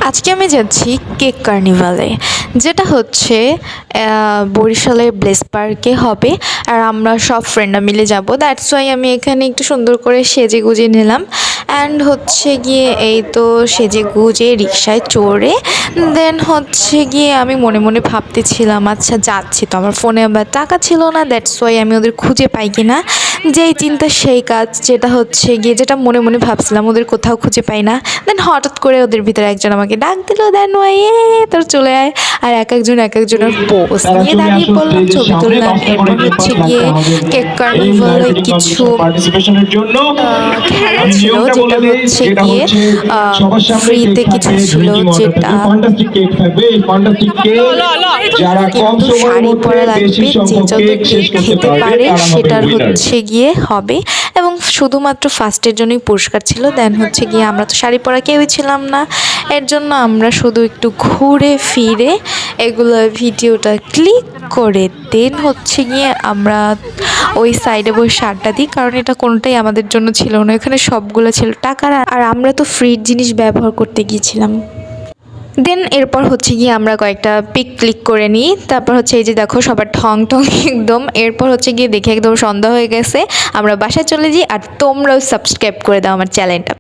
আজকে আমি যাচ্ছি কেক কার্নিভালে, যেটা হচ্ছে বরিশালের ব্লেস পার্কে হবে। আর আমরা সব ফ্রেন্ডরা মিলে যাব, দ্যাটস ওয়াই আমি এখানে একটু সুন্দর করে সেজে গুজে নিলাম। অ্যান্ড হচ্ছে গিয়ে এই তো সেজে গুজে রিক্সায় চড়ে দেন হচ্ছে গিয়ে আমি মনে মনে ভাবতেছিলাম, আচ্ছা যাচ্ছি তো, আমার ফোনে আবার টাকা ছিল না, দ্যাটস ওয়াই আমি ওদের খুঁজে পাই কিনা, যেই চিন্তা সেই কাজ। যেটা হচ্ছে গিয়ে যেটা মনে মনে ভাবছিলাম ওদের কোথাও খুঁজে পাই না, দেন হঠাৎ করে ওদের ভিতরে একজন আমাকে ডাক দিল, দেন ওয়াই তোর চলে আয়। আর এক একজনের পোজ নিয়ে দাঁড়িয়ে পড়লাম, ছবি তুললাম। এরপর হচ্ছে গিয়ে কেক কার্নিভালে কিছু খেলা ছিল, যেটা হচ্ছে গিয়ে ফ্রিতে কিছু ছিল, যেটা কিন্তু শাড়ি পরা লাগবে, যে যত কেক খেতে পারে সেটার হচ্ছে গিয়ে হবে। এবং শুধুমাত্র ফার্স্টের জন্যই পুরস্কার ছিল। দেন হচ্ছে গিয়ে আমরা তো শাড়ি পরা কেউই ছিলাম না, এর জন্য আমরা শুধু একটু ঘুরে ফিরে এগুলো ভিডিওটা ক্লিক করে দেন হচ্ছে গিয়ে আমরা ওই সাইডে বসে আড্ডা দিই, কারণ এটা কোনোটাই আমাদের জন্য ছিল না, এখানে সবগুলো ছিল টাকার। আর আমরা তো ফ্রি জিনিস ব্যবহার করতে গিয়েছিলাম। দেন এরপর হচ্ছে গিয়ে আমরা কয়েকটা পিক ক্লিক করে নিই। তারপর হচ্ছে এই যে দেখো সবার ঠং ঠং একদম। এরপর হচ্ছে গিয়ে দেখে একদম সন্ধ্যা হয়ে গেছে, আমরা বাসায় চলে যাই। আর তোমরাও সাবস্ক্রাইব করে দাও আমার চ্যানেলটা।